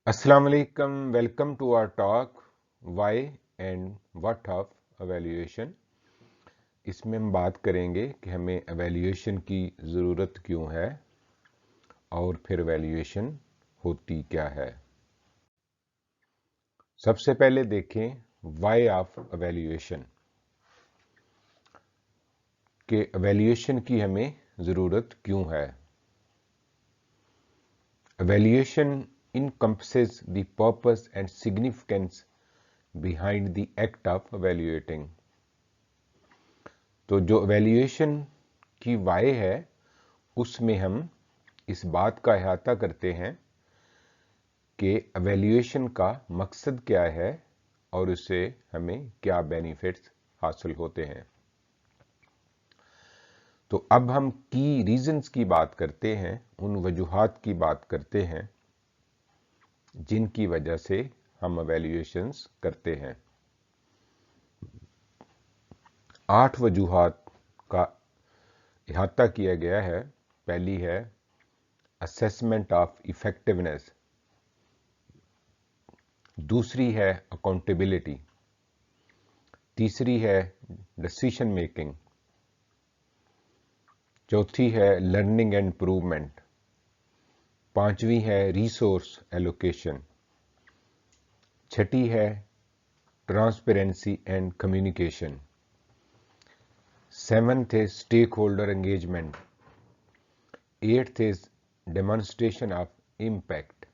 Assalamu alaikum. Welcome to our talk Why and What of Evaluation. इसमें हम बात करेंगे कि हमें एवेल्यूएशन की ज़रूरत क्यों है और फिर एवेल्यूएशन होती क्या है। सबसे पहले देखें वाई ऑफ एवेल्यूएशन कि एवेल्यूएशन की हमें ज़रूरत क्यों है। Evaluation encompasses the purpose and significance behind the act of evaluating. तो जो एवेल्यूएशन की वाई है उसमें हम इस बात का अहाता करते हैं कि एवेल्यूएशन का मकसद क्या है और उससे हमें क्या बेनिफिट्स हासिल होते हैं। तो अब हम की रीजंस की बात करते हैं, उन वजूहात की बात करते हैं जिनकी वजह से हम एवेल्यूएशंस करते हैं। 8 वजूहात का इहाता किया गया है। पहली है असेसमेंट ऑफ इफेक्टिवनेस, दूसरी है अकाउंटेबिलिटी, तीसरी है डिसीजन मेकिंग, चौथी है लर्निंग एंड इम्प्रूवमेंट, पांचवी है रिसोर्स एलोकेशन, छठी है transparency and communication, seventh is stakeholder engagement, eighth is demonstration of impact.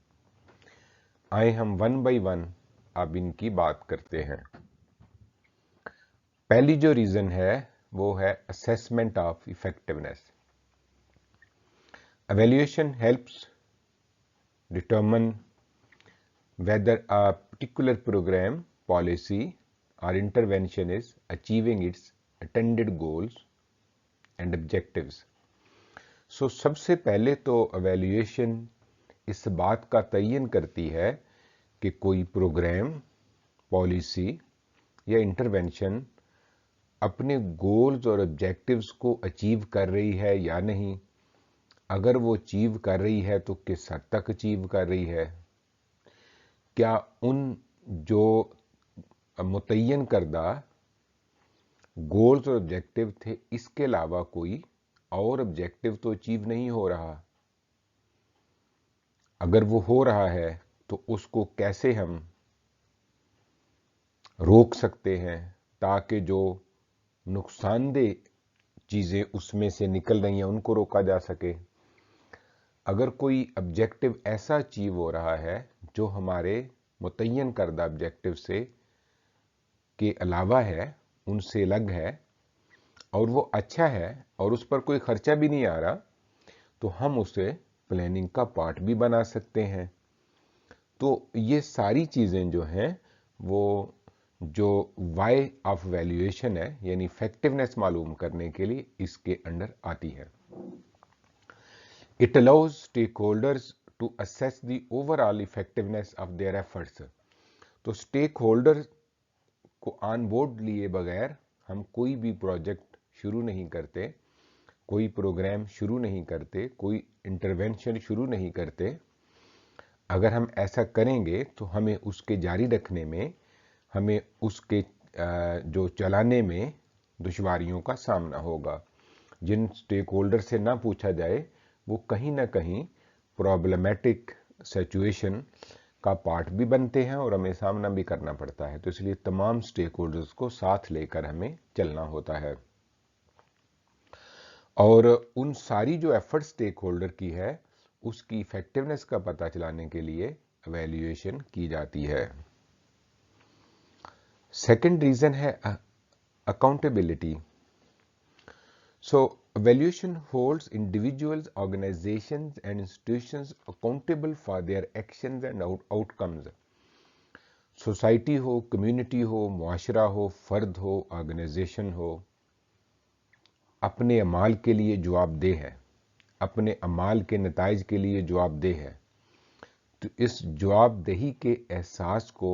आए हम वन बाय वन अब इनकी बात करते हैं। पहली जो रीजन है वो है assessment of effectiveness. Evaluation helps determine whether a particular program, policy or intervention is achieving its intended goals and objectives. So सबसे पहले तो evaluation इस बात का तयन करती है कि कोई प्रोग्राम, पॉलिसी या इंटरवेंशन अपने गोल्स और ऑब्जेक्टिव्स को अचीव कर रही है या नहीं। अगर वो अचीव कर रही है तो किस हद तक अचीव कर रही है, क्या उन जो मुतय्यन करदा गोल्स और ऑब्जेक्टिव थे इसके अलावा कोई और ऑब्जेक्टिव तो अचीव नहीं हो रहा। अगर वो हो रहा है तो उसको कैसे हम रोक सकते हैं ताकि जो नुकसानदेह चीज़ें उसमें से निकल रही हैं उनको रोका जा सके। अगर कोई ऑब्जेक्टिव ऐसा अचीव हो रहा है जो हमारे मुतय्यन करदा ऑब्जेक्टिव से के अलावा है, उनसे अलग है और वो अच्छा है और उस पर कोई खर्चा भी नहीं आ रहा, तो हम उसे प्लानिंग का पार्ट भी बना सकते हैं। तो ये सारी चीज़ें जो हैं वो जो वाई ऑफ वैल्यूएशन है यानी इफेक्टिवनेस मालूम करने के लिए इसके अंडर आती है। It allows stakeholders to assess the overall effectiveness of their efforts. तो स्टेक होल्डर को ऑन बोर्ड लिए बगैर हम कोई भी प्रोजेक्ट शुरू नहीं करते, कोई प्रोग्राम शुरू नहीं करते, कोई इंटरवेंशन शुरू नहीं करते। अगर हम ऐसा करेंगे तो हमें उसके जारी रखने में, हमें उसके जो चलाने में दुश्वारियों का सामना होगा। जिन स्टेक होल्डर से ना पूछा जाए वो कहीं ना कहीं प्रॉब्लमेटिक सिचुएशन का पार्ट भी बनते हैं और हमें सामना भी करना पड़ता है। तो इसलिए तमाम स्टेक होल्डर्स को साथ लेकर हमें चलना होता है और उन सारी जो एफर्ट स्टेक होल्डर की है उसकी इफेक्टिवनेस का पता चलाने के लिए एवेल्यूएशन की जाती है। सेकंड रीजन है accountability. So evaluation holds individuals, organizations and institutions accountable for their actions and outcomes. Society हो, कम्युनिटी हो, मुआशरा हो, फर्द हो, ऑर्गेनाइजेशन हो, अपने अमाल के लिए जवाबदेह है, अपने अमाल के नताइज के लिए जवाबदेह है। तो इस जवाबदेही के एहसास को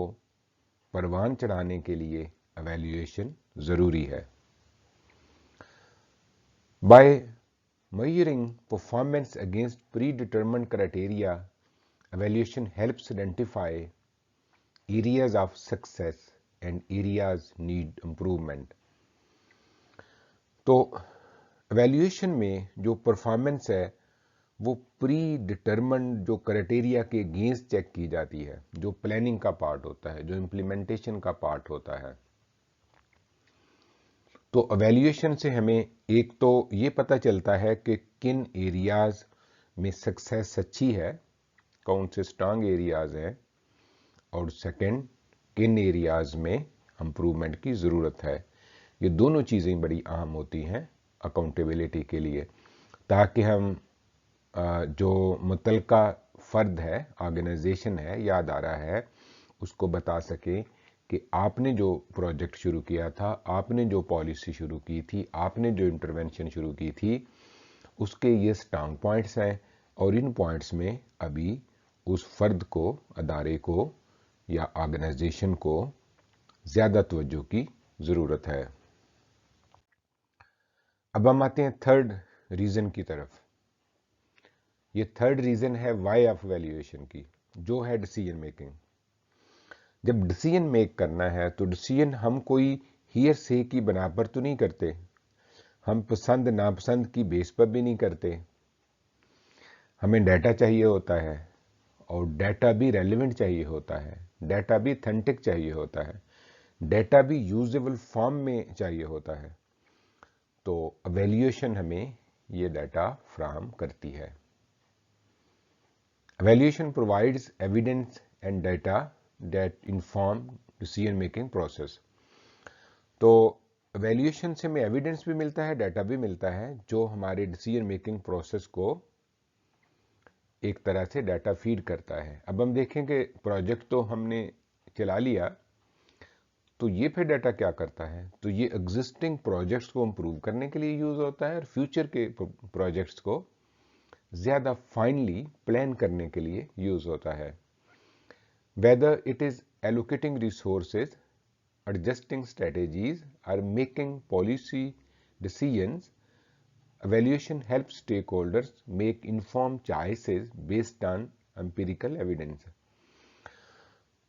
परवान चढ़ाने के लिए एवेल्यूएशन ज़रूरी है। By measuring performance against predetermined criteria, evaluation helps identify areas of success and areas need improvement. तो evaluation में जो परफॉर्मेंस है वो प्री डिटर्मिन्ड जो क्राइटेरिया के अगेंस्ट चेक की जाती है, जो प्लानिंग का पार्ट होता है, जो इम्प्लीमेंटेशन का पार्ट होता है। तो एवेल्यूएशन से हमें एक तो ये पता चलता है कि किन एरियाज में सक्सेस अच्छी है, कौन से स्ट्रांग एरियाज हैं, और सेकंड किन एरियाज में इम्प्रूवमेंट की ज़रूरत है। ये दोनों चीज़ें बड़ी अहम होती हैं अकाउंटेबिलिटी के लिए, ताकि हम जो मुतलका फ़र्द है, ऑर्गेनाइजेशन है, याद आ रहा है, उसको बता सके कि आपने जो प्रोजेक्ट शुरू किया था, आपने जो पॉलिसी शुरू की थी, आपने जो इंटरवेंशन शुरू की थी, उसके ये स्ट्रांग पॉइंट्स हैं और इन पॉइंट्स में अभी उस फ़र्द को, अदारे को या ऑर्गेनाइजेशन को ज़्यादा तवज्जो की ज़रूरत है। अब हम आते हैं थर्ड रीज़न की तरफ। ये थर्ड रीज़न है वाई ऑफ वैल्यूएशन की, जो है डिसीजन मेकिंग। जब डिसीजन मेक करना है तो डिसीजन हम कोई हियर से की बना पर तो नहीं करते, हम पसंद नापसंद की बेस पर भी नहीं करते। हमें डाटा चाहिए होता है और डाटा भी रेलेवेंट चाहिए होता है, डाटा भी ऑथेंटिक चाहिए होता है, डाटा भी यूजेबल फॉर्म में चाहिए होता है। तो एवेल्यूएशन हमें ये डाटा फ्राहम करती है। Evaluation provides evidence and data that inform decision making process. तो एवेल्यूएशन से हमें एविडेंस भी मिलता है, डाटा भी मिलता है, जो हमारे डिसीजन मेकिंग प्रोसेस को एक तरह से डाटा फीड करता है। अब हम देखेंगे प्रोजेक्ट तो हमने चला लिया, तो ये फिर डाटा क्या करता है, तो ये एग्जिस्टिंग प्रोजेक्ट्स को इम्प्रूव करने के लिए यूज होता है और फ्यूचर के प्रोजेक्ट्स को ज़्यादा फाइनली प्लान करने के लिए यूज होता है। Whether it is allocating resources, adjusting strategies और making policy decisions, evaluation helps stakeholders make informed choices based on empirical evidence।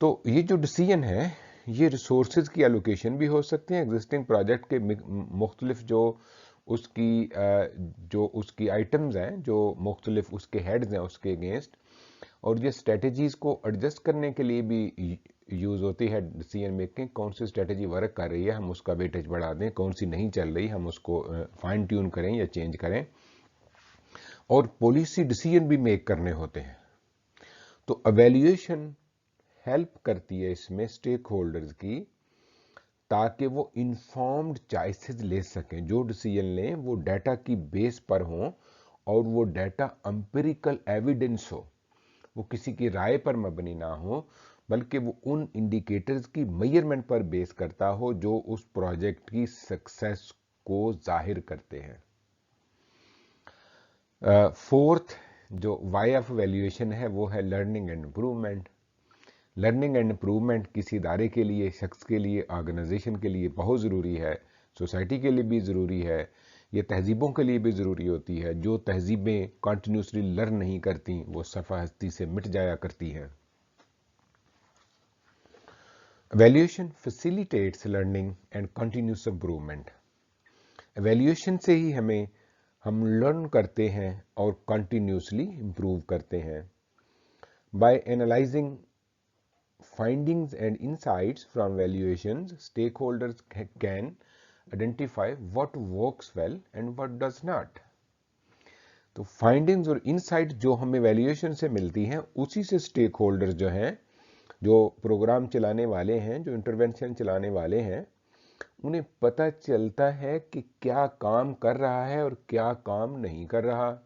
तो ये जो डिसीजन है, ये रिसोर्सेज की एलोकेशन भी हो सकते हैं एग्जिस्टिंग प्रोजेक्ट के मुख्तलिफ जो उसकी आइटम्स हैं, जो मुख्तलिफ उसके हेड्स हैं उसके अगेंस्ट, और ये स्ट्रेटजीज को एडजस्ट करने के लिए भी यूज़ होती है डिसीजन मेकिंग। कौन सी स्ट्रेटजी वर्क कर रही है, हम उसका वेटेज बढ़ा दें, कौन सी नहीं चल रही, हम उसको फाइन ट्यून करें या चेंज करें, और पॉलिसी डिसीजन भी मेक करने होते हैं। तो एवेल्यूएशन हेल्प करती है इसमें स्टेक होल्डर्स की, ताकि वो इन्फॉर्म्ड चॉइसेस ले सकें, जो डिसीजन लें वो डाटा की बेस पर हो और वो डाटा एम्पिरिकल एविडेंस हो, वो किसी की राय पर मबनी ना हो, बल्कि वो उन इंडिकेटर्स की मेजरमेंट पर बेस करता हो जो उस प्रोजेक्ट की सक्सेस को जाहिर करते हैं। फोर्थ जो वाई ऑफ वैल्यूएशन है वो है learning and improvement. Learning and improvement किसी इदारे के लिए, शख्स के लिए, ऑर्गेनाइजेशन के लिए बहुत ज़रूरी है, सोसाइटी के लिए भी ज़रूरी है, ये तहजीबों के लिए भी ज़रूरी होती है। जो तहजीबें कंटिन्यूसली लर्न नहीं करती वो सफ़ा हस्ती से मिट जाया करती हैं। Evaluation facilitates learning and continuous improvement. Evaluation से ही हम लर्न करते हैं और कंटिन्यूसली इम्प्रूव करते हैं। By analysing findings and insights from evaluations, stakeholders can identify what works well and what does not। तो फाइंडिंग्स और इनसाइट जो हमें वैल्यूएशन से मिलती हैं, उसी से स्टेक होल्डर्स जो हैं, जो प्रोग्राम चलाने वाले हैं, जो इंटरवेंशन चलाने वाले हैं, उन्हें पता चलता है कि क्या काम कर रहा है और क्या काम नहीं कर रहा।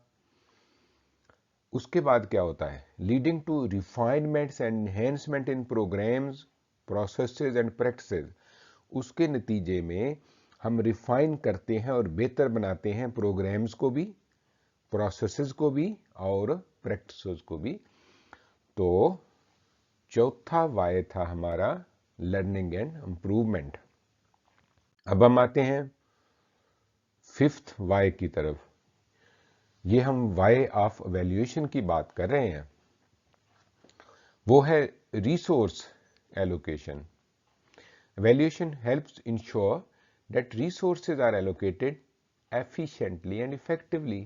उसके बाद क्या होता है, leading to refinements and enhancement in programmes, processes and practices. उसके नतीजे में हम रिफाइन करते हैं और बेहतर बनाते हैं प्रोग्राम्स को भी, प्रोसेसेस को भी और प्रैक्टिसेस को भी। तो चौथा वाई था हमारा लर्निंग एंड इम्प्रूवमेंट। अब हम आते हैं फिफ्थ वाई की तरफ। ये हम वाई ऑफ वैल्यूएशन की बात कर रहे हैं। वो है resource allocation. Evaluation helps ensure that resources are allocated efficiently and effectively.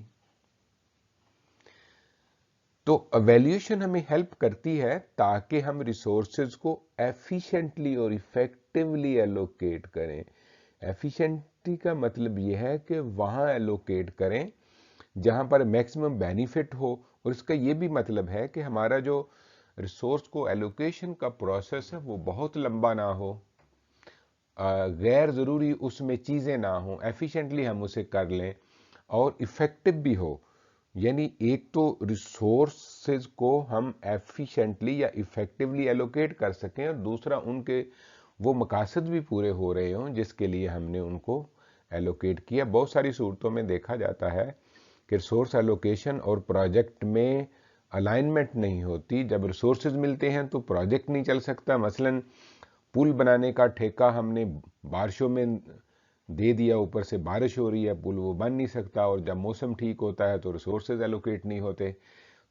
तो evaluation हमें हेल्प करती है ताकि हम रिसोर्सेज को efficiently और effectively allocate करें। efficiency का मतलब यह है कि वहाँ allocate करें जहाँ पर मैक्सिमम बेनिफिट हो, और इसका ये भी मतलब है कि हमारा जो रिसोर्स को एलोकेशन का प्रोसेस है वो बहुत लंबा ना हो, गैर ज़रूरी उसमें चीज़ें ना हों, एफिशिएंटली हम उसे कर लें और इफ़ेक्टिव भी हो। यानी एक तो रिसोर्सेज को हम एफिशिएंटली या इफ़ेक्टिवली एलोकेट कर सकें, और दूसरा उनके वो मकासद भी पूरे हो रहे हों जिसके लिए हमने उनको एलोकेट किया। बहुत सारी सूरतों में देखा जाता है कि रिसोर्स एलोकेशन और प्रोजेक्ट में अलाइनमेंट नहीं होती। जब रिसोर्सेज मिलते हैं तो प्रोजेक्ट नहीं चल सकता। मसलन पुल बनाने का ठेका हमने बारिशों में दे दिया, ऊपर से बारिश हो रही है, पुल वो बन नहीं सकता, और जब मौसम ठीक होता है तो रिसोर्सेज एलोकेट नहीं होते।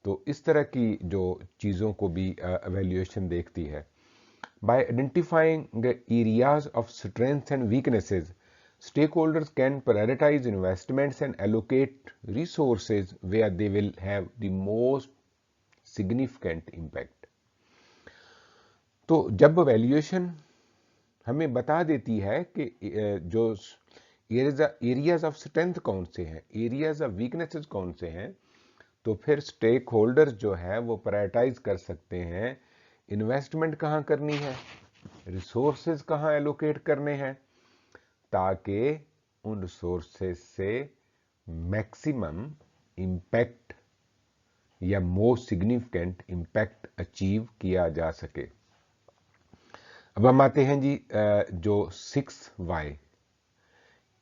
तो इस तरह की जो चीज़ों को भी एवेल्यूएशन देखती है। Bye identifying the areas of strengths and weaknesses, stakeholders can prioritize investments and allocate resources where they will have the most significant impact. तो जब वैल्यूएशन हमें बता देती है कि जो एरियाज ऑफ स्ट्रेंथ कौन से हैं, एरियाज ऑफ वीकनेसेस कौन से हैं, तो फिर स्टेक होल्डर्स जो है वो प्रायोरिटाइज कर सकते हैं इन्वेस्टमेंट कहाँ करनी है, रिसोर्सेज कहाँ एलोकेट करने हैं, ताकि उन रिसोर्सेज से मैक्सिमम इम्पैक्ट या मोस्ट सिग्निफिकेंट इम्पैक्ट अचीव किया जा सके। अब हम आते हैं जी जो 6 वाई,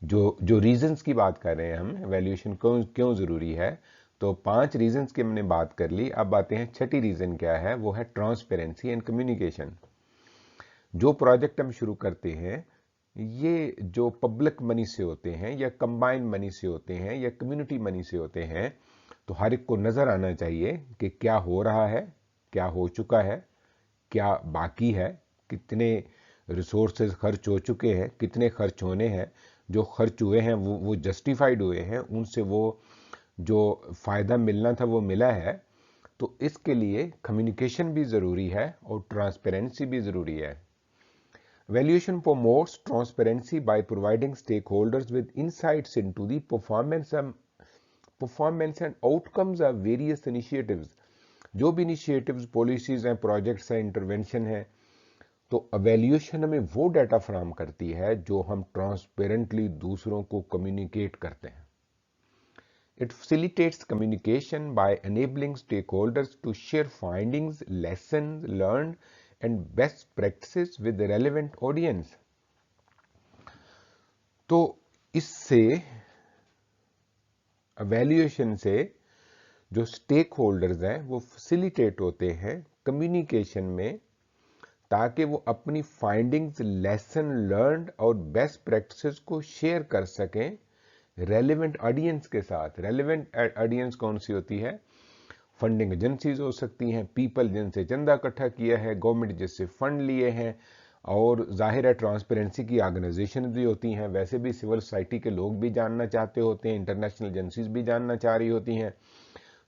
जो रीजंस की बात कर रहे हैं हम, वैल्यूएशन क्यों ज़रूरी है, तो 5 रीजंस की हमने बात कर ली। अब आते हैं छठी रीजन क्या है, वो है ट्रांसपेरेंसी एंड कम्युनिकेशन। जो प्रोजेक्ट हम शुरू करते हैं ये जो पब्लिक मनी से होते हैं या कंबाइंड मनी से होते हैं या कम्युनिटी मनी से होते हैं, तो हर एक को नज़र आना चाहिए कि क्या हो रहा है, क्या हो चुका है, क्या बाकी है, कितने रिसोर्सेज खर्च हो चुके हैं, कितने खर्च होने हैं, जो खर्च हुए हैं वो जस्टिफाइड हुए हैं, उनसे वो जो फ़ायदा मिलना था वो मिला है। तो इसके लिए कम्युनिकेशन भी ज़रूरी है और ट्रांसपेरेंसी भी ज़रूरी है। Valuation promotes transparency by providing stakeholders with insights into the performance and outcomes of various initiatives. जो भी इनिशिएटिव्स, पॉलिसीज हैं, प्रोजेक्ट्स हैं, इंटरवेंशन है, तो एवेल्यूएशन हमें वो डाटा फराहम करती है जो हम ट्रांसपेरेंटली दूसरों को कम्युनिकेट करते हैं। It facilitates communication by enabling stakeholders to share findings, lessons learned, and best practices with the relevant audience. तो इससे एवेल्यूएशन से जो स्टेक होल्डर्स हैं वो फैसिलिटेट होते हैं कम्युनिकेशन में, ताकि वो अपनी फाइंडिंग्स, लेसन लर्नड और बेस्ट प्रैक्टिसेस को शेयर कर सकें रेलेवेंट ऑडियंस के साथ। रेलेवेंट ऑडियंस कौन सी होती है, फंडिंग एजेंसीज हो सकती हैं, पीपल जिनसे चंदा इकट्ठा किया है, गवर्नमेंट जिससे फंड लिए हैं, और जाहिर है ट्रांसपेरेंसी की ऑर्गेनाइजेशन भी होती हैं। वैसे भी सिविल सोसाइटी के लोग भी जानना चाहते होते हैं, इंटरनेशनल एजेंसीज भी जानना चाह रही होती हैं।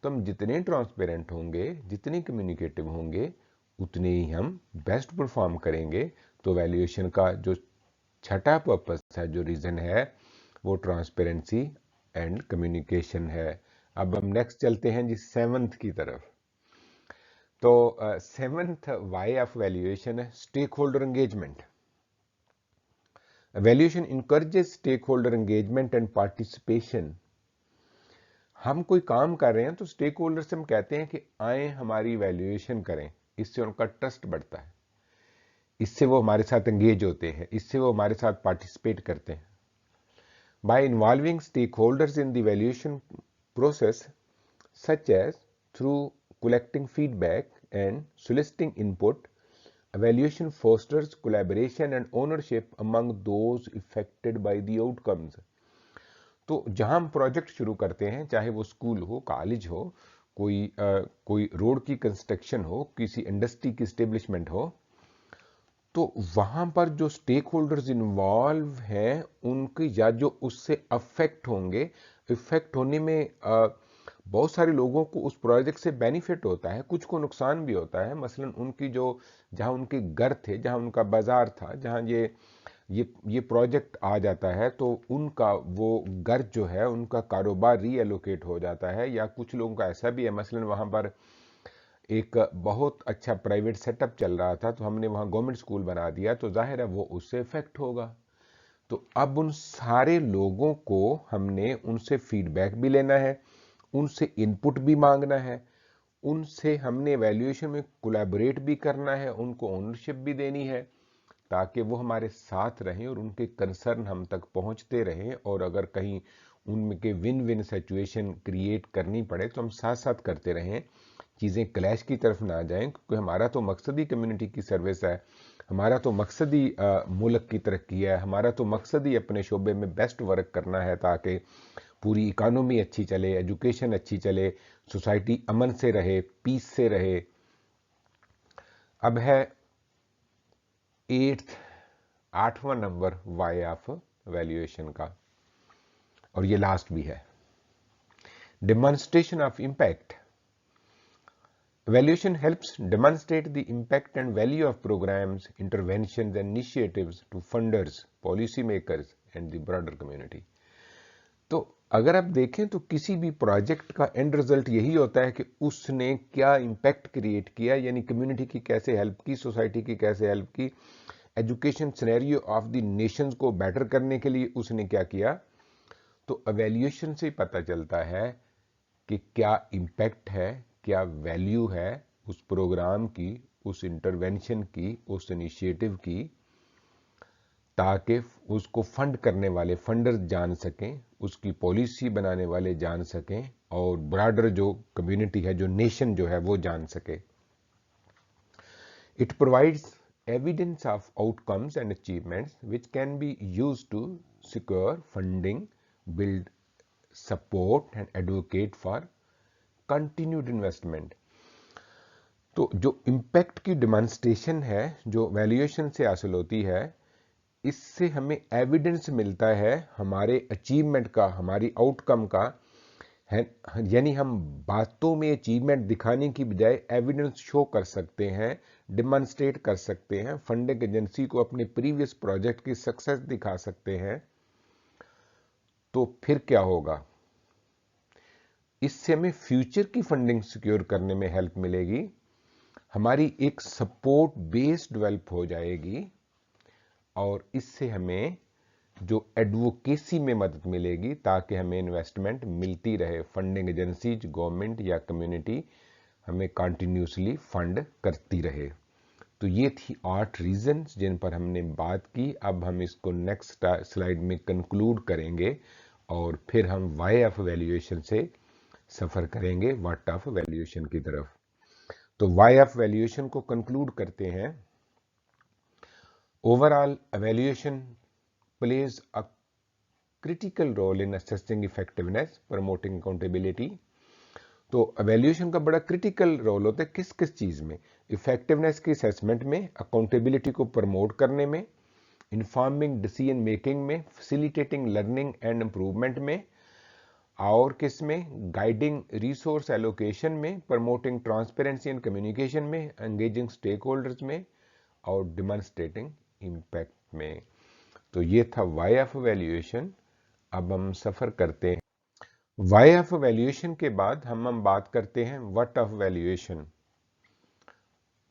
तो हम जितने ट्रांसपेरेंट होंगे, जितने कम्युनिकेटिव होंगे, उतने ही हम बेस्ट परफॉर्म करेंगे। तो वैल्यूएशन का जो छठा पर्पस है, जो रीज़न है, वो ट्रांसपेरेंसी एंड कम्युनिकेशन है। अब हम नेक्स्ट चलते हैं जी 7th की तरफ। तो 7th वाई ऑफ वैल्यूएशन है stakeholder engagement. Evaluation encourages stakeholder engagement and participation. हम कोई काम कर रहे हैं तो स्टेक होल्डर से हम कहते हैं कि आए हमारी वैल्यूएशन करें, इससे उनका ट्रस्ट बढ़ता है, इससे वो हमारे साथ एंगेज होते हैं, इससे वो हमारे साथ पार्टिसिपेट करते हैं। By involving stakeholders in the evaluation process, such as through collecting feedback and soliciting input, evaluation fosters collaboration and ownership among those affected by the outcomes. तो जहां हम प्रोजेक्ट शुरू करते हैं, चाहे वो स्कूल हो, कॉलेज हो, कोई रोड की कंस्ट्रक्शन हो, किसी इंडस्ट्री की स्टेब्लिशमेंट हो, तो वहां पर जो स्टेक होल्डर्स इन्वॉल्व हैं उनके या जो उससे अफेक्ट होंगे, इफेक्ट होने में बहुत सारे लोगों को उस प्रोजेक्ट से बेनिफिट होता है, कुछ को नुकसान भी होता है। मसलन उनकी जो जहां उनके घर थे, जहां उनका बाजार था, जहां ये प्रोजेक्ट आ जाता है तो उनका वो घर जो है उनका कारोबार रीएलोकेट हो जाता है। या कुछ लोगों का ऐसा भी है, मसलन वहां पर एक बहुत अच्छा प्राइवेट सेटअप चल रहा था तो हमने वहां गवर्नमेंट स्कूल बना दिया, तो जाहिर है वो उससे इफेक्ट होगा। तो अब उन सारे लोगों को हमने उनसे फीडबैक भी लेना है, उनसे इनपुट भी मांगना है, उनसे हमने वैल्यूएशन में कोलैबोरेट भी करना है, उनको ओनरशिप भी देनी है, ताकि वो हमारे साथ रहें और उनके कंसर्न हम तक पहुंचते रहें। और अगर कहीं उनके विन विन सिचुएशन क्रिएट करनी पड़े तो हम साथ साथ करते रहें, चीज़ें क्लैश की तरफ ना जाएं, क्योंकि हमारा तो मकसद ही कम्युनिटी की सर्विस है, हमारा तो मकसद ही मुल्क की तरक्की है, हमारा तो मकसद ही अपने शोबे में बेस्ट वर्क करना है ताकि पूरी इकानमी अच्छी चले, एजुकेशन अच्छी चले, सोसाइटी अमन से रहे, पीस से रहे। अब है 8वां नंबर वाई ऑफ वैल्यूएशन का, और ये लास्ट भी है, demonstration of impact. Evaluation helps demonstrate the impact and value of programs, interventions and initiatives to funders, policymakers and the broader community. तो अगर आप देखें तो किसी भी प्रोजेक्ट का एंड रिजल्ट यही होता है कि उसने क्या इम्पैक्ट क्रिएट किया, यानी कम्युनिटी की कैसे हेल्प की, सोसाइटी की कैसे हेल्प की, education scenario of the Nations को बेटर करने के लिए उसने क्या किया। तो एवेल्यूएशन से पता चलता है कि क्या इम्पैक्ट है, क्या वैल्यू है उस प्रोग्राम की, उस इंटरवेंशन की, उस इनिशिएटिव की, ताकि उसको फंड करने वाले फंडर जान सकें, उसकी पॉलिसी बनाने वाले जान सकें, और ब्रॉडर जो कम्युनिटी है, जो नेशन जो है वो जान सके। It provides evidence of outcomes and achievements which can be used to secure funding, build support and advocate for continued investment. तो जो इम्पैक्ट की डेमोन्स्ट्रेशन है, जो वैल्यूएशन से हासिल होती है, इससे हमें एविडेंस मिलता है हमारे अचीवमेंट का, हमारी आउटकम का है। यानी हम बातों में अचीवमेंट दिखाने की बजाय एविडेंस शो कर सकते हैं, डेमोन्स्ट्रेट कर सकते हैं, फंडिंग एजेंसी को अपने प्रीवियस प्रोजेक्ट की सक्सेस दिखा सकते हैं। तो फिर क्या होगा, इससे हमें फ्यूचर की फंडिंग सिक्योर करने में हेल्प मिलेगी, हमारी एक सपोर्ट बेस डेवलप हो जाएगी, और इससे हमें जो एडवोकेसी में मदद मिलेगी ताकि हमें इन्वेस्टमेंट मिलती रहे, फंडिंग एजेंसीज, गवर्नमेंट या कम्युनिटी हमें कंटिन्यूसली फंड करती रहे। तो ये थी 8 रीजंस जिन पर हमने बात की। अब हम इसको नेक्स्ट स्लाइड में कंक्लूड करेंगे और फिर हम वाई ऑफ वैल्यूएशन से सफर करेंगे व्हाट ऑफ वैल्यूएशन की तरफ। तो वाई ऑफ वैल्यूएशन को कंक्लूड करते हैं। Overall evaluation plays a critical role in assessing effectiveness, promoting accountability। तो evaluation का बड़ा क्रिटिकल रोल होता है किस किस चीज में, इफेक्टिवनेस की असेसमेंट में, अकाउंटेबिलिटी को प्रमोट करने में, इन्फॉर्मिंग डिसीजन मेकिंग में, फैसिलिटेटिंग लर्निंग एंड इम्प्रूवमेंट में, और किस में, गाइडिंग रिसोर्स एलोकेशन में, प्रमोटिंग ट्रांसपेरेंसी एंड कम्युनिकेशन में, एंगेजिंग स्टेक होल्डर्स में, और डिमॉन्स्ट्रेटिंग इम्पैक्ट में। तो ये था वाई ऑफ वैल्यूएशन। अब हम सफर करते हैं वाई ऑफ वैल्यूएशन के बाद हम बात करते हैं what of valuation.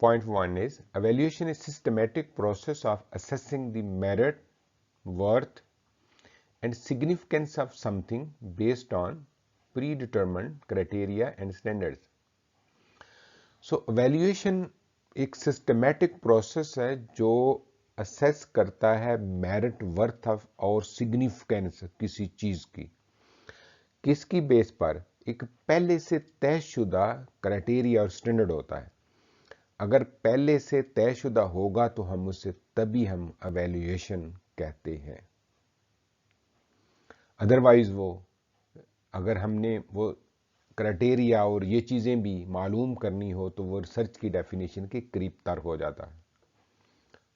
Point 1 is evaluation is systematic process of assessing the merit, worth and significance of something based on predetermined criteria and standards। So evaluation एक सिस्टमैटिक प्रोसेस है जो assess करता है मेरिट, वर्थ ऑफ और significance किसी चीज की। किसकी बेस पर, एक पहले से तयशुदा क्राइटेरिया और स्टैंडर्ड होता है। अगर पहले से तयशुदा होगा तो हम उसे तभी हम एवेल्युएशन कहते हैं। अदरवाइज वो अगर हमने वो क्राइटेरिया और ये चीज़ें भी मालूम करनी हो तो वो रिसर्च की डेफिनेशन के करीब तर हो जाता है।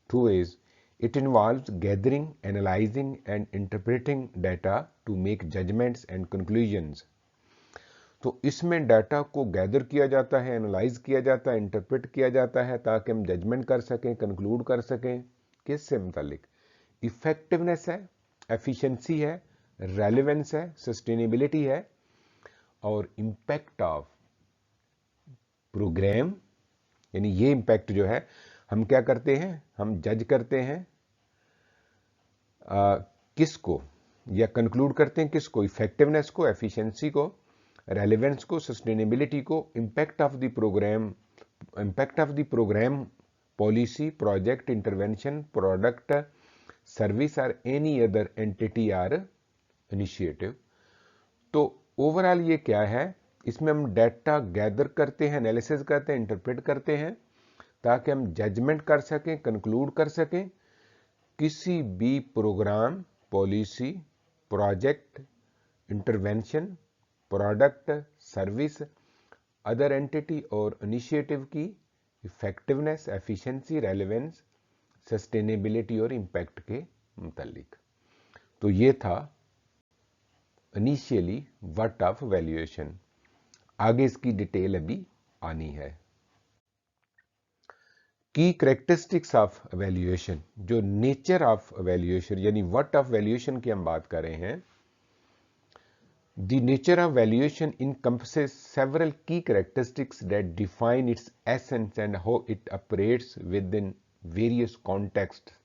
2 is it involves gathering, analyzing and interpreting data to make judgments and conclusions। तो इसमें डाटा को गैदर किया जाता है, एनालाइज किया जाता है, इंटरप्रेट किया जाता है ताकि हम जजमेंट कर सकें, कंक्लूड कर सकें। किससे मुतालिक? इफेक्टिवनेस है, एफिशिएंसी है, रेलेवेंस है, सस्टेनेबिलिटी है और इम्पैक्ट ऑफ प्रोग्राम। यानी ये इम्पैक्ट जो है हम क्या करते हैं, हम जज करते हैं किसको, या कंक्लूड करते हैं किसको? इफेक्टिवनेस को, एफिशिएंसी को, रेलेवेंस को, सस्टेनेबिलिटी को, impact of the programme, policy, project, intervention, product, service और any other entity or initiative. तो ओवरऑल ये क्या है, इसमें हम डाटा गैदर करते हैं, एनालिसिस करते हैं, इंटरप्रेट करते हैं ताकि हम जजमेंट कर सकें, कंक्लूड कर सकें किसी भी programme, policy, project, intervention, product, service, other entity और इनिशिएटिव की इफेक्टिवनेस, एफिशिएंसी, रेलेवेंस, सस्टेनेबिलिटी और इम्पैक्ट के मुतालिक। तो ये था इनिशियली व्हाट ऑफ वैल्यूएशन। आगे इसकी डिटेल अभी आनी है। की करेक्टरिस्टिक्स ऑफ वैल्यूएशन, जो नेचर ऑफ वैल्यूएशन यानी व्हाट ऑफ वैल्यूएशन की हम बात कर रहे हैं। The nature of valuation encompasses several key characteristics that define its essence and how it operates within various contexts।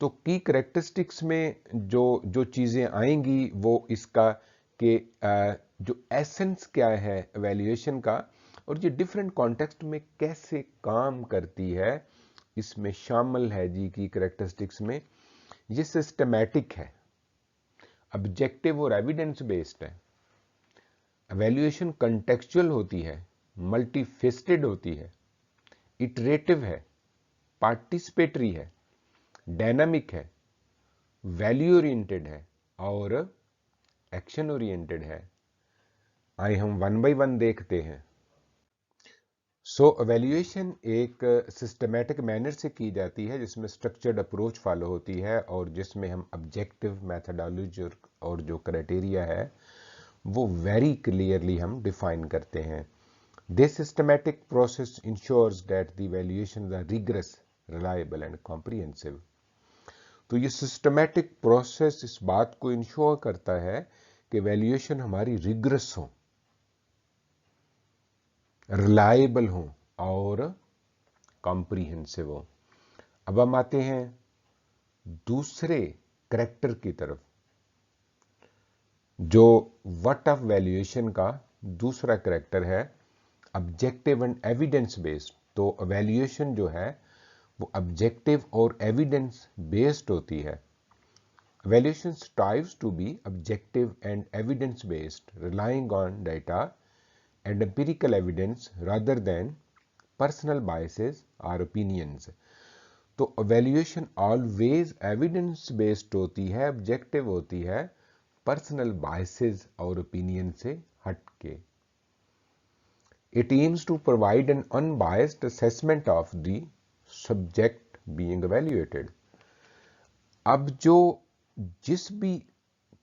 तो की करेक्टरिस्टिक्स में जो जो चीज़ें आएंगी वो इसका कि जो एसेंस क्या है वैल्यूएशन का और ये डिफरेंट कॉन्टेक्स्ट में कैसे काम करती है इसमें शामिल है जी। की करेक्टरिस्टिक्स में ये सिस्टमैटिक है, ऑब्जेक्टिव और एविडेंस बेस्ड है। वैल्यूएशन कंटेक्चुअल होती है, मल्टीफेस्टेड होती है, इटरेटिव है, पार्टिसिपेटरी है, डायनामिक है, वैल्यू ओरिएंटेड है और एक्शन ओरिएंटेड है। आइए हम वन बाय वन देखते हैं। सो एवेल्यूएशन एक सिस्टमैटिक मैनर से की जाती है जिसमें स्ट्रक्चर्ड अप्रोच फॉलो होती है और जिसमें हम ऑब्जेक्टिव मैथडोलॉजी और जो क्राइटेरिया है वो वेरी क्लियरली हम डिफाइन करते हैं। This systematic process ensures that the evaluations are rigorous, reliable and comprehensive. तो ये सिस्टमैटिक प्रोसेस इस बात को इंश्योर करता है कि वैल्यूएशन हमारी रिगरस हो, रिलायबल हो और कॉम्प्रिहेंसिव हो। अब हम आते हैं दूसरे करैक्टर की तरफ, जो व्हाट ऑफ वैल्यूएशन का दूसरा करैक्टर है ऑब्जेक्टिव एंड एविडेंस बेस्ड। तो वैल्यूएशन जो है वो ऑब्जेक्टिव और एविडेंस बेस्ड होती है। Evaluation strives to be objective and evidence based, relying on data and empirical evidence rather than personal biases or opinions। तो evaluation always evidence based होती है, objective होती है, personal biases और opinion से हट के। It aims to provide an unbiased assessment of the subject being evaluated। अब जो जिस भी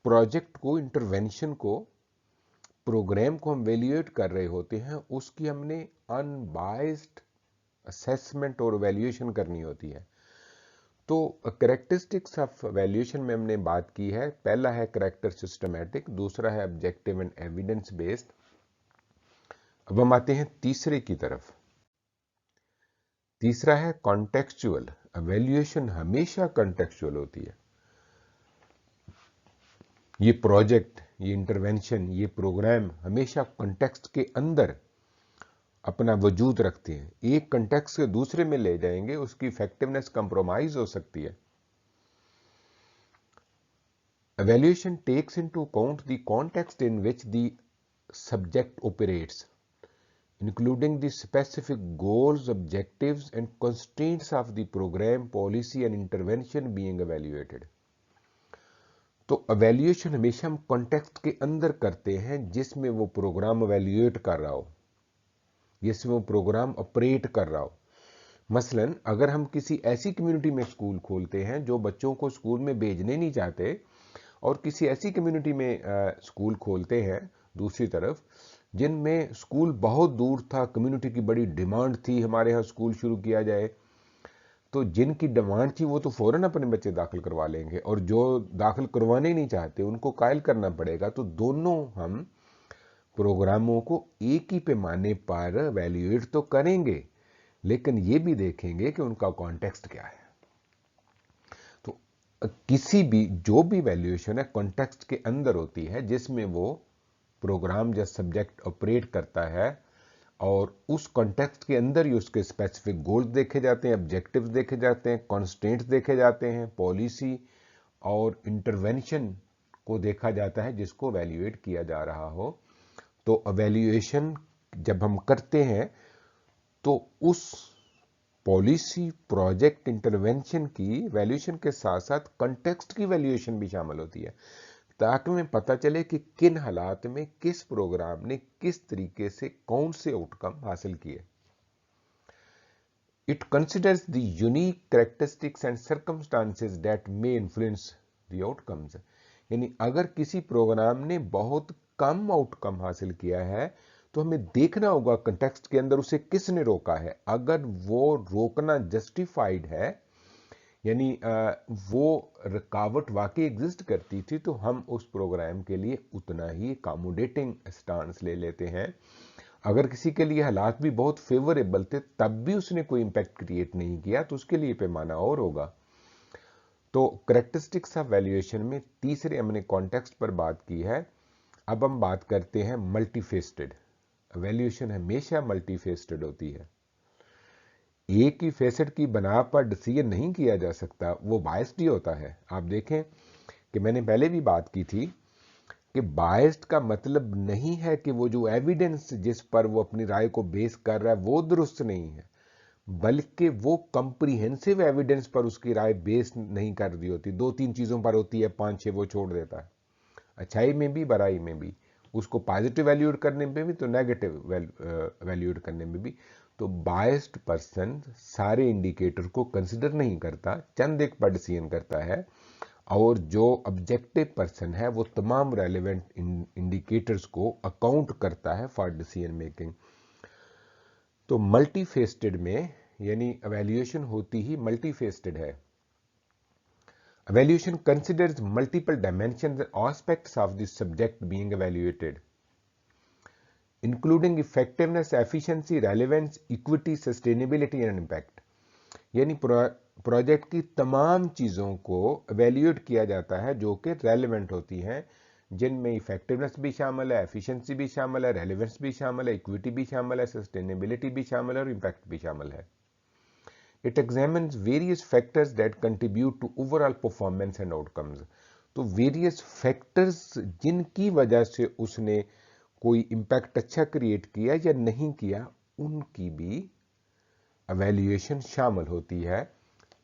प्रोजेक्ट को, इंटरवेंशन को, प्रोग्राम को हम वैल्यूएट कर रहे होते हैं उसकी हमने अनबाइस्ड असेसमेंट और वैल्यूएशन करनी होती है। तो कैरेक्टरिस्टिक्स ऑफ वैल्यूएशन में हमने बात की है, पहला है कैरेक्टर सिस्टमैटिक, दूसरा है ऑब्जेक्टिव एंड एविडेंस बेस्ड। अब हम आते हैं तीसरे की तरफ। तीसरा है कॉन्टेक्चुअल। वैल्यूएशन हमेशा कॉन्टेक्चुअल होती है। ये प्रोजेक्ट, ये इंटरवेंशन, ये प्रोग्राम हमेशा कॉन्टेक्स्ट के अंदर अपना वजूद रखते हैं। एक कॉन्टेक्स्ट से दूसरे में ले जाएंगे उसकी इफेक्टिवनेस कंप्रोमाइज हो सकती है। Evaluation takes into account the context in which the subject operates, including the specific goals, objectives and constraints of the program, policy and intervention being evaluated। तो एवेल्यूएशन हमेशा हम कॉन्टेक्स्ट के अंदर करते हैं जिसमें वो प्रोग्राम एवेल्यूएट कर रहा हो, जिसमें वो प्रोग्राम ऑपरेट कर रहा हो। मसलन अगर हम किसी ऐसी कम्युनिटी में स्कूल खोलते हैं जो बच्चों को स्कूल में भेजने नहीं चाहते, और किसी ऐसी कम्युनिटी में स्कूल खोलते हैं दूसरी तरफ जिनमें स्कूल बहुत दूर था, कम्युनिटी की बड़ी डिमांड थी हमारे यहाँ स्कूल शुरू किया जाए, तो जिनकी डिमांड थी वो तो फौरन अपने बच्चे दाखिल करवा लेंगे, और जो दाखिल करवाने नहीं चाहते उनको कायल करना पड़ेगा। तो दोनों हम प्रोग्रामों को एक ही पैमाने पर वैल्यूएट तो करेंगे, लेकिन ये भी देखेंगे कि उनका कॉन्टेक्स्ट क्या है। तो किसी भी जो भी वैल्यूएशन है कॉन्टेक्स्ट के अंदर होती है, जिसमें वो प्रोग्राम या सब्जेक्ट ऑपरेट करता है, और उस कॉन्टेक्स्ट के अंदर ही उसके स्पेसिफिक गोल्स देखे जाते हैं, ऑब्जेक्टिव्स देखे जाते हैं, कॉन्स्टेंट्स देखे जाते हैं, पॉलिसी और इंटरवेंशन को देखा जाता है जिसको वैल्यूएट किया जा रहा हो। तो वैल्यूएशन जब हम करते हैं तो उस पॉलिसी, प्रोजेक्ट, इंटरवेंशन की वैल्यूएशन के साथ साथ कॉन्टेक्स्ट की वैल्यूएशन भी शामिल होती है, ताकि हमें पता चले कि किन हालात में किस प्रोग्राम ने किस तरीके से कौन से आउटकम हासिल किए। It considers the unique characteristics and circumstances that may influence the outcomes. यानी अगर किसी प्रोग्राम ने बहुत कम आउटकम हासिल किया है तो हमें देखना होगा कंटेक्स्ट के अंदर उसे किसने रोका है। अगर वो रोकना जस्टिफाइड है, यानी वो रुकावट वाकई एग्जिस्ट करती थी, तो हम उस प्रोग्राम के लिए उतना ही अकोमोडेटिंग स्टांस ले लेते हैं। अगर किसी के लिए हालात भी बहुत फेवरेबल थे तब भी उसने कोई इंपैक्ट क्रिएट नहीं किया, तो उसके लिए पैमाना और होगा। तो कैरेक्टरिस्टिक्स ऑफ वैल्यूएशन में तीसरे हमने कॉन्टेक्स्ट पर बात की है। अब हम बात करते हैं मल्टीफेस्टेड। वैल्यूएशन हमेशा मल्टीफेस्टेड होती है, एक ही फेसेट की बना पर डिसीजन नहीं किया जा सकता, वो बायस्ड ही होता है। आप देखें कि मैंने पहले भी बात की थी कि बायस्ड का मतलब नहीं है कि वो जो एविडेंस जिस पर वो अपनी राय को बेस कर रहा है वो दुरुस्त नहीं है, बल्कि वो कंप्रीहेंसिव एविडेंस पर उसकी राय बेस नहीं कर रही होती, दो तीन चीज़ों पर होती है, पांच छह वो छोड़ देता है, अच्छाई में भी बुराई में भी, उसको पॉजिटिव वैल्यूएट करने में भी तो नेगेटिव वैल्यूएट करने में भी। तो बायस्ड पर्सन सारे इंडिकेटर को कंसिडर नहीं करता, चंद एक पर डिसीजन करता है, और जो ऑब्जेक्टिव पर्सन है वो तमाम रेलेवेंट इंडिकेटर्स को अकाउंट करता है फॉर डिसीजन मेकिंग। तो मल्टीफेस्टेड में यानी एवेल्यूएशन होती ही मल्टीफेस्टेड है। Evaluation considers multiple dimensions and aspects of the subject being evaluated, including effectiveness, efficiency, relevance, equity, sustainability and impact. यानी प्रोजेक्ट की तमाम चीज़ों को evaluate किया जाता है जो कि relevant होती हैं, जिनमें इफेक्टिवनेस भी शामिल है, एफिशिएंसी भी शामिल है, रेलेवेंस भी शामिल है, इक्विटी भी शामिल है, सस्टेनेबिलिटी भी शामिल है और इम्पैक्ट भी शामिल है। It examines various factors that contribute to overall performance and outcomes. तो various factors जिनकी वजह से उसने कोई इम्पैक्ट अच्छा क्रिएट किया या नहीं किया, उनकी भी एवेल्यूएशन शामिल होती है।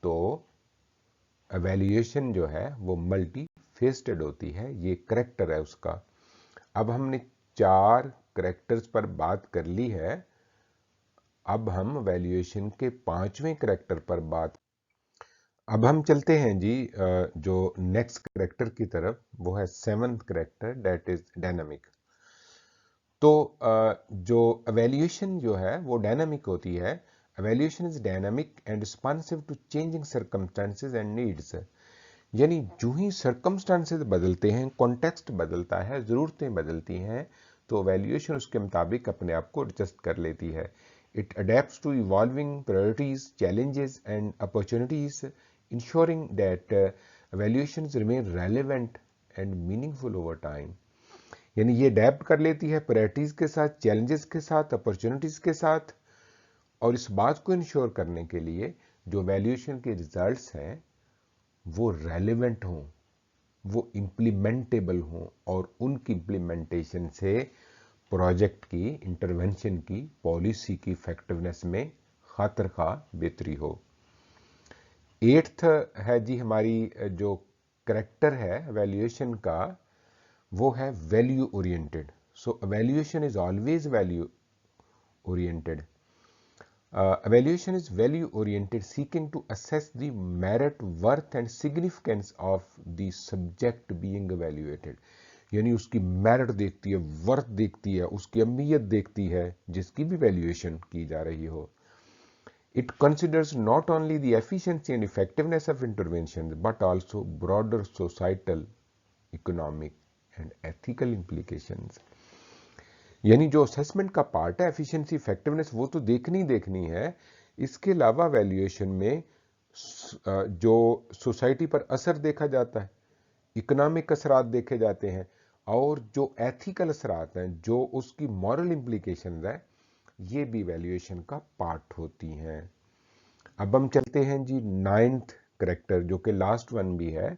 तो एवेल्यूएशन जो है वो मल्टी फेस्टेड होती है, ये करेक्टर है उसका। अब हमने 4 करेक्टर्स पर बात कर ली है, अब हम वैल्यूएशन के 5वें करेक्टर पर अब हम चलते हैं जी जो नेक्स्ट करेक्टर की तरफ, वो है 7th character, that is dynamic. तो जो एवेल्यूएशन जो है वो डायनामिक होती है। Evaluation is dynamic and responsive to changing circumstances and needs. यानी जो ही सर्कमस्टांसेस बदलते हैं, कॉन्टेक्स्ट बदलता है, ज़रूरतें बदलती हैं, तो एवेल्यूएशन उसके मुताबिक अपने आप को एडजस्ट कर लेती है। It adapts to evolving priorities, challenges, and opportunities, ensuring that evaluations remain relevant and meaningful over time. यानी ये अडेप्ट कर लेती है प्रायोरिटीज के साथ, चैलेंजेस के साथ, अपॉर्चुनिटीज के साथ, और इस बात को इंश्योर करने के लिए जो वैल्यूएशन के रिजल्ट्स हैं वो रेलेवेंट हों, वो इम्प्लीमेंटेबल हों, और उनकी इम्प्लीमेंटेशन से प्रोजेक्ट की, इंटरवेंशन की, पॉलिसी की इफेक्टिवनेस में खातिर खा बेहतरी हो। 8th है जी हमारी जो करेक्टर है एवेल्यूएशन का वो है value oriented. So evaluation is always value oriented. Evaluation is value oriented, seeking to assess the merit, worth and significance of the subject being evaluated. यानी उसकी मेरिट देखती है, वर्थ देखती है, उसकी अहमियत देखती है जिसकी भी वैल्यूएशन की जा रही हो. It considers not only the efficiency and effectiveness of interventions but also broader societal, economic and ethical implications. यानी जो असेसमेंट का पार्ट है, एफिशिएंसी इफेक्टिवनेस, वो तो देखनी है. इसके अलावा वैल्यूएशन में जो सोसाइटी पर असर देखा जाता है, इकोनॉमिक असरात देखे जाते हैं और जो एथिकल असरात हैं, जो उसकी मॉरल इम्प्लीकेशंस है, ये भी वैल्यूएशन का पार्ट होती हैं. अब हम चलते हैं जी 9th करेक्टर, जो कि लास्ट वन भी है,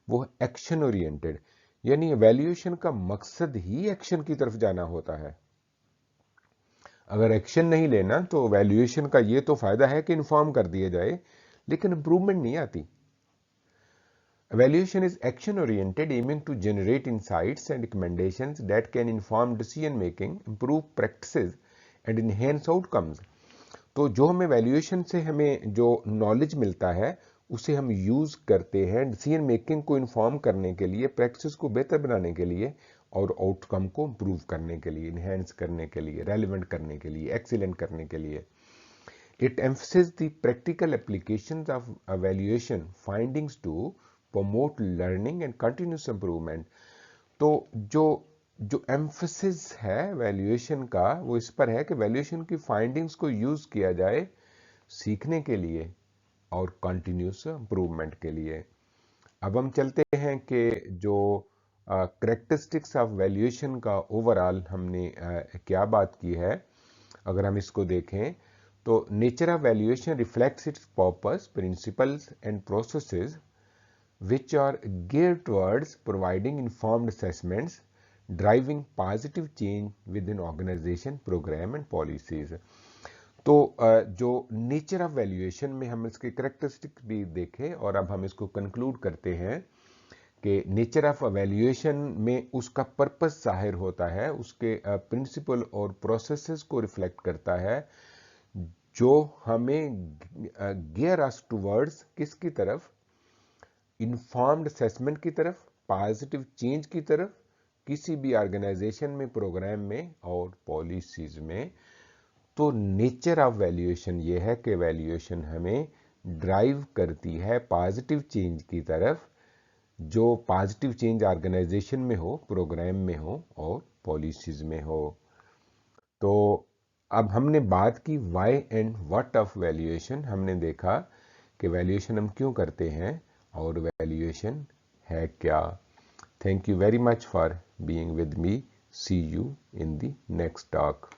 वो एक्शन ओरिएंटेड. यानी वैल्यूएशन का मकसद ही एक्शन की तरफ जाना होता है. अगर एक्शन नहीं लेना तो वैल्यूएशन का ये तो फायदा है कि इन्फॉर्म कर दिया जाए, लेकिन इंप्रूवमेंट नहीं आती. Evaluation is action oriented, aiming to generate insights and recommendations that can inform decision making, improve practices and enhance outcomes. तो जो हमें वैल्यूएशन से हमें जो नॉलेज मिलता है उसे हम यूज करते हैं डिसीजन मेकिंग को इन्फॉर्म करने के लिए, प्रैक्टिस को बेहतर बनाने के लिए और आउटकम को इम्प्रूव करने के लिए, इनहेंस करने के लिए, रेलिवेंट करने के लिए, एक्सीलेंट करने के लिए. It emphasizes the practical applications of evaluation findings to promote learning and continuous improvement. तो जो एम्फसिस है वैल्यूएशन का वो इस पर है कि वैल्यूएशन की फाइंडिंग्स को यूज किया जाए सीखने के लिए और कंटिन्यूस इंप्रूवमेंट के लिए. अब हम चलते हैं कि जो करेक्टरिस्टिक्स ऑफ वैल्यूएशन का ओवरऑल हमने क्या बात की है. अगर हम इसको देखें तो nature of valuation reflects it's purpose, principles and processes which are geared towards providing informed assessments, driving positive change within organization, program and policies. तो जो नेचर ऑफ वैल्यूएशन में हम इसके करेक्टरिस्टिक्स भी देखें और अब हम इसको कंक्लूड करते हैं कि नेचर ऑफ वैल्यूएशन में उसका पर्पस जाहिर होता है, उसके प्रिंसिपल और प्रोसेसेस को रिफ्लेक्ट करता है जो हमें गियर अस टुवर्ड्स किसकी तरफ, इन्फॉर्म्ड असेसमेंट की तरफ, पॉजिटिव चेंज की तरफ, किसी भी ऑर्गेनाइजेशन में, प्रोग्राम में और पॉलिसीज में. तो नेचर ऑफ वैल्यूएशन ये है कि वैल्यूएशन हमें ड्राइव करती है पॉजिटिव चेंज की तरफ, जो पॉजिटिव चेंज ऑर्गेनाइजेशन में हो, प्रोग्राम में हो और पॉलिसीज में हो. तो अब हमने बात की why and what of valuation. हमने देखा कि वैल्यूएशन हम क्यों करते हैं और वैल्यूएशन है क्या. Thank you very much for being with me. See you in the next talk.